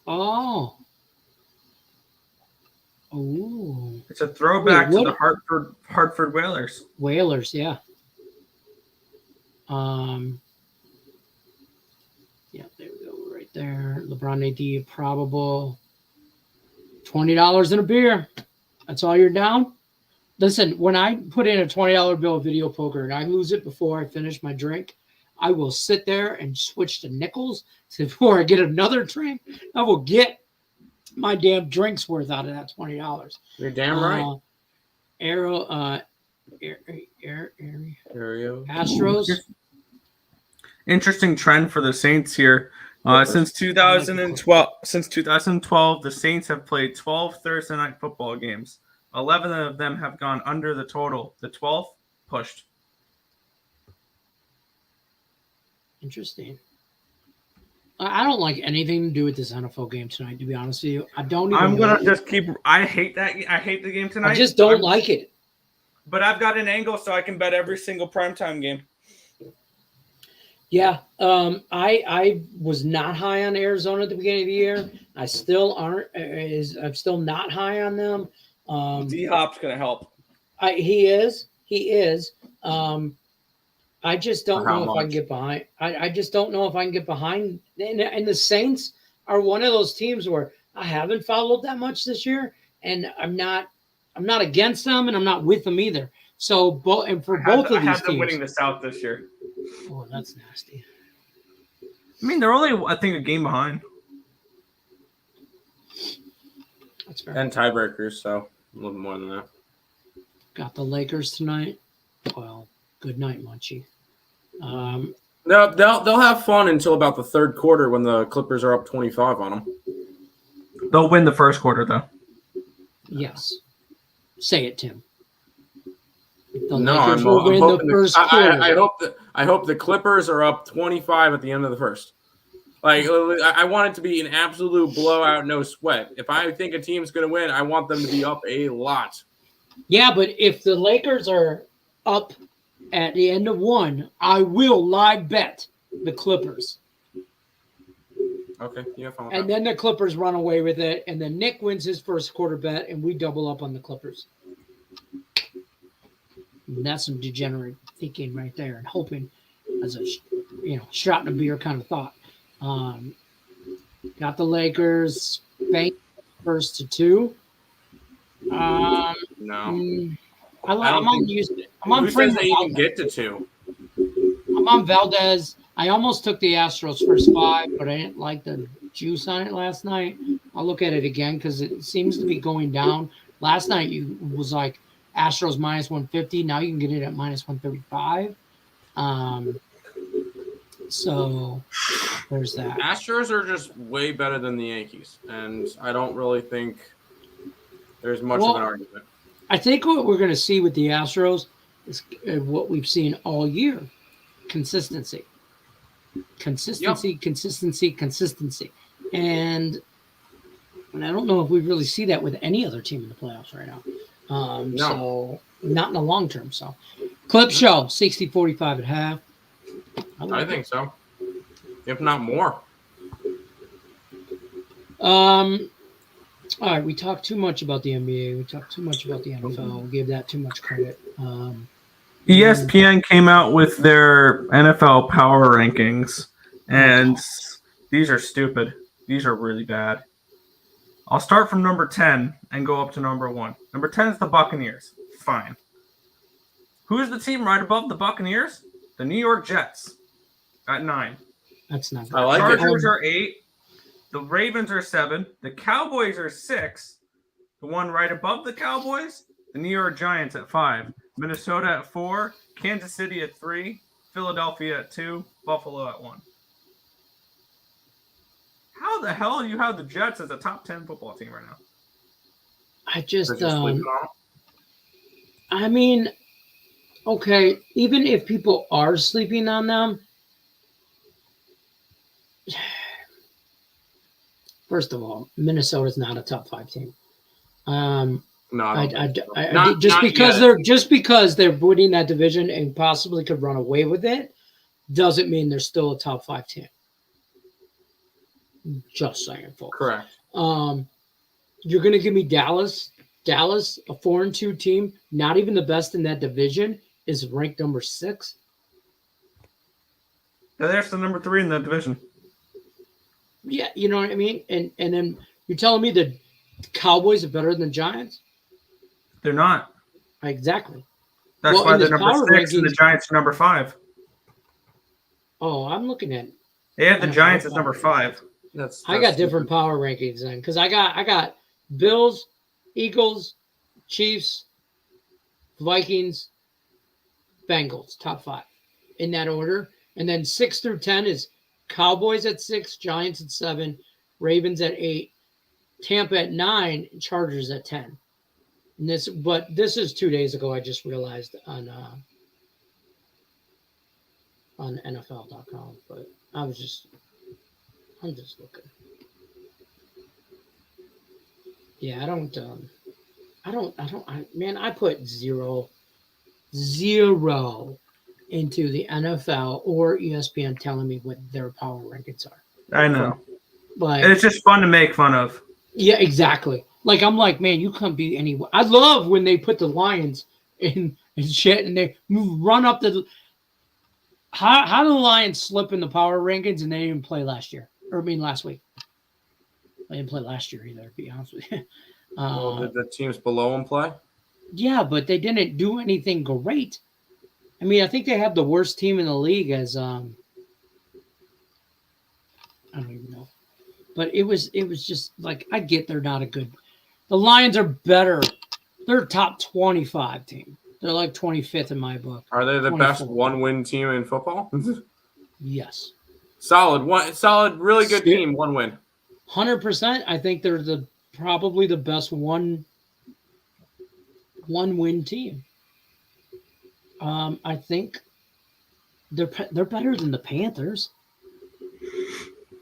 Oh. Oh. It's a throwback Wait, to the Hartford Whalers. Whalers, yeah. Yeah, there we go, right there. LeBron AD probable. $20 in a beer. That's all you're down. Listen, when I put in a $20 bill of video poker and I lose it before I finish my drink, I will sit there and switch to nickels before I get another drink. I will get my damn drink's worth out of that $20. You're damn right. Astros. Interesting trend for the Saints here. Since 2012, the Saints have played 12 Thursday night football games. 11 of them have gone under the total. The 12th pushed. Interesting. I don't like anything to do with this NFL game tonight, to be honest with you. I don't even. I'm gonna just keep. I hate that. I hate the game tonight. I just don't like it. But I've got an angle so I can bet every single primetime game. Yeah, I was not high on Arizona at the beginning of the year. I still aren't. I'm still not high on them. D-Hop's gonna help. He is. I just don't know if I can get behind. I just don't know if I can get behind. And the Saints are one of those teams where I haven't followed that much this year, and I'm not against them, and I'm not with them either. So, both of these teams, I have them winning the South this year. Oh, that's nasty. I mean, they're only, I think, a game behind. That's fair. And tiebreakers, so a little more than that. Got the Lakers tonight. Well, good night, Munchie. No, they'll have fun until about the third quarter when the Clippers are up 25 on them. They'll win the first quarter, though. Yes. Say it, Tim. The No, Lakers will win the first quarter. I hope the Clippers are up 25 at the end of the first. Like, I want it to be an absolute blowout, no sweat. If I think a team's going to win, I want them to be up a lot. Yeah, but if the Lakers are up at the end of one, I will live bet the Clippers. Okay, yeah, fine. And then the Clippers run away with it, and then Nick wins his first quarter bet, and we double up on the Clippers. And that's some degenerate thinking right there, and hoping as a shot in a beer kind of thought. Got the Lakers bank first to 2. No. I'm on Houston. I'm on Who says they even get to 2? I'm on Valdez. I almost took the Astros first 5, but I didn't like the juice on it last night. I'll look at it again because it seems to be going down. Last night was like Astros minus 150. Now you can get it at minus 135. So there's that. Astros are just way better than the Yankees, and I don't really think there's much of an argument. I think what we're going to see with the Astros is what we've seen all year. Consistency. Consistency. And I don't know if we really see that with any other team in the playoffs right now. No. So not in the long term. So clip show 60-45 at half. I think so. If not more. All right, we talked too much about the NBA. We talked too much about the NFL. We gave that too much credit. ESPN came out with their NFL power rankings, and these are stupid. These are really bad. I'll start from number 10 and go up to number 1. Number 10 is the Buccaneers. Fine. Who's the team right above the Buccaneers? The New York Jets at 9. That's not good. I like it. Chargers are 8. The Ravens are 7. The Cowboys are 6. The one right above the Cowboys, the New York Giants at 5. Minnesota at 4. Kansas City at 3. Philadelphia at 2. Buffalo at 1. How the hell do you have the Jets as a top 10 football team right now? I just, They're sleeping on 'em. I mean, okay, even if people are sleeping on them, first of all, Minnesota's not a top 5 team. No, I don't think so. Not Just because they're winning that division and possibly could run away with it, doesn't mean they're still a top 5 team. Just saying, folks. Correct. You're gonna give me Dallas, a 4-2 team, not even the best in that division, is ranked number 6. They're the number 3 in that division. Yeah, you know what I mean? And then you're telling me the Cowboys are better than the Giants? They're not. Exactly. That's Well, why in they're this number power 6 and the rankings- Giants are number 5. Oh, I'm looking at. They have the Giants as number 5. I got different power rankings then, because I got Bills, Eagles, Chiefs, Vikings, Bengals, top 5 in that order, and then 6 through 10 is Cowboys at 6, Giants at 7, Ravens at 8, Tampa at 9, and Chargers at 10. And this is 2 days ago. I just realized on NFL.com, but I'm just looking. Yeah, I put zero into the NFL or ESPN telling me what their power rankings are. I know. Like, And it's just fun to make fun of. yeah, exactly. Like, I'm like, man, you couldn't be anywhere. I love when they put the Lions in and shit, and they run up the. How do the Lions slip in the power rankings and they didn't play last year? Or last week. They didn't play last year either, to be honest with you. Well, did the teams below them play? Yeah, but they didn't do anything great. I mean, I think they have the worst team in the league as I don't even know. But it was just like, I get they're not a good. The Lions are better. They're a top 25 team. They're like 25th in my book. Are they the 24. best one-win team in football? Yes. Solid, really good team, 1 win. 100%. I think they're probably the best one win team. I think they're better than the Panthers.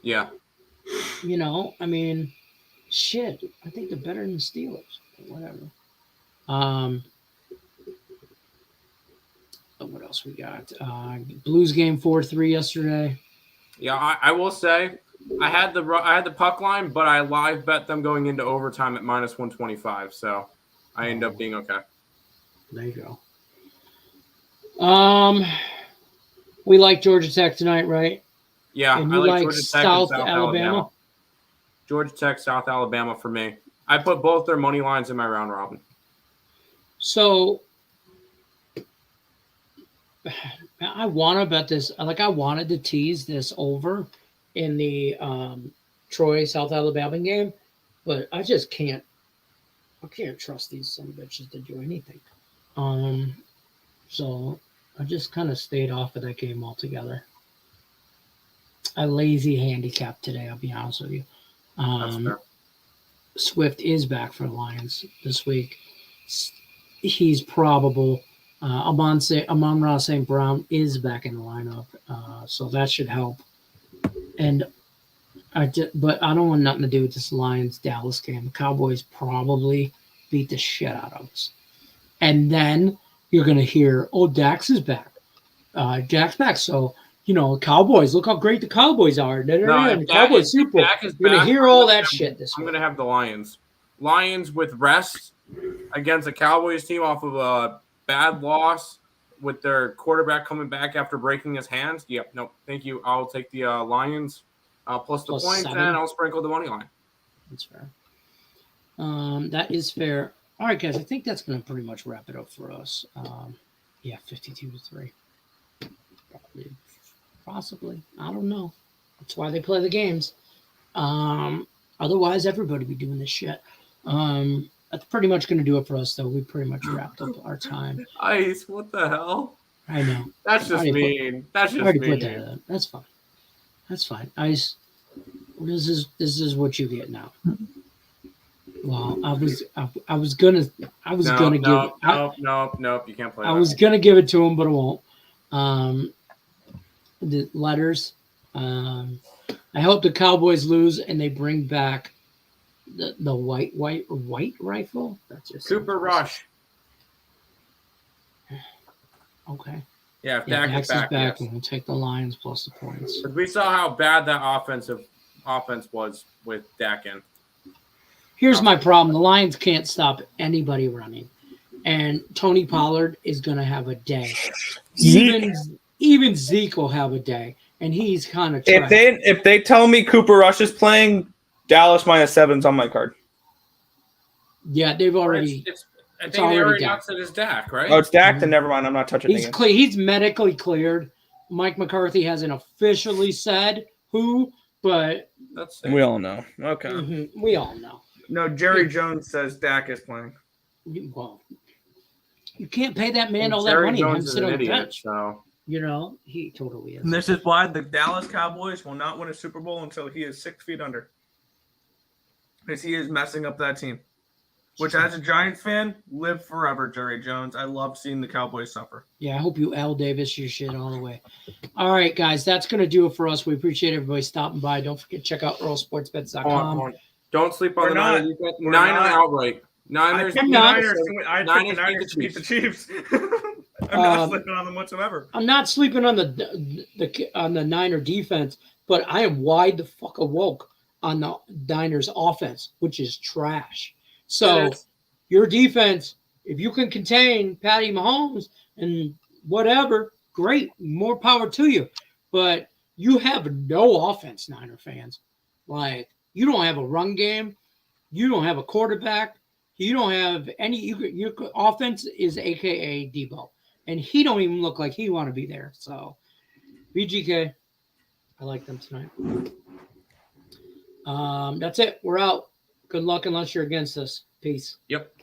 Yeah. You know, I mean, shit. I think they're better than the Steelers. Whatever. What else we got? Blues game 4-3 yesterday. Yeah, I will say I had the puck line, but I live bet them going into overtime at -125, so I end up being okay. There you go. We like Georgia Tech tonight, right? Yeah, And I you like Georgia Tech South and South Alabama? Georgia Tech, South Alabama for me. I put both their money lines in my round robin. So I want to bet this. Like, I wanted to tease this over in the Troy South Alabama game, but I just can't. I can't trust these some bitches to do anything. So I just kind of stayed off of that game altogether. I lazy handicap today. I'll be honest with you. That's fair. Swift is back for the Lions this week. He's probable. Amon-Ra St. Brown is back in the lineup, so that should help. And but I don't want nothing to do with this Lions-Dallas game. The Cowboys probably beat the shit out of us. And then you're going to hear, oh, Dax is back. Jack's back. So, you know, Cowboys, look how great the Cowboys are. The Cowboys Super Bowl. You're going to hear all that shit this week. I'm going to have the Lions. Lions with rest against a Cowboys team off of a bad loss with their quarterback coming back after breaking his hands. Yep. No, thank you. I'll take the Lions plus the points, 7. and I'll sprinkle the money line. That's fair. That is fair. All right, guys. I think that's going to pretty much wrap it up for us. Yeah, 52-3. Possibly. I don't know. That's why they play the games. Otherwise, everybody be doing this shit. That's pretty much going to do it for us, though. We pretty much wrapped up our time. Ice, what the hell? I know. That's just mean. That's I just already mean. put that in. That's fine. That's fine. Ice, this is what you get now. Well, I was gonna give Nope. You can't play. I was gonna give it to him, but I won't. The letters. I hope the Cowboys lose and they bring back the white rifle. That's just Cooper Rush. Okay. Yeah, if Yeah, Dak Dax is back, back, yes. and we'll take the Lions plus the points. But we saw how bad that offense was with Dak in. Here's my problem: the Lions can't stop anybody running, and Tony Pollard is going to have a day. Even Zeke will have a day, and he's kind of trash. If they tell me Cooper Rush is playing, Dallas -7's on my card. Yeah, they've already. I think they already announced it as Dak, right? Oh, it's Dak. Then never mind. I'm not touching it. He's medically cleared. Mike McCarthy hasn't officially said who, but we all know. Okay. We all know. No, Jerry Jones says Dak is playing. Well, you can't pay that man all that Jerry money and Jones is sit an on the idiot, bench. so You know, he totally is. And this is why the Dallas Cowboys will not win a Super Bowl until he is 6 feet under. Because he is messing up that team. Which, as a Giants fan, live forever, Jerry Jones. I love seeing the Cowboys suffer. Yeah, I hope you Al Davis your shit all the way. All right, guys, that's going to do it for us. We appreciate everybody stopping by. Don't forget to check out earlsportsbets.com. Don't sleep on We're the not. Niners. We're Niners not. outright. I picked the Niners to beat the Chiefs. I'm not sleeping on them whatsoever. I'm not sleeping on the Niner defense, but I am wide the fuck awoke on the Niners offense, which is trash. So your defense, if you can contain Patty Mahomes and whatever, great, more power to you. But you have no offense, Niner fans. Like, you don't have a run game. You don't have a quarterback. You don't have any. Your offense is AKA Debo. And he don't even look like he want to be there. So, BGK, I like them tonight. That's it. We're out. Good luck unless you're against us. Peace. Yep.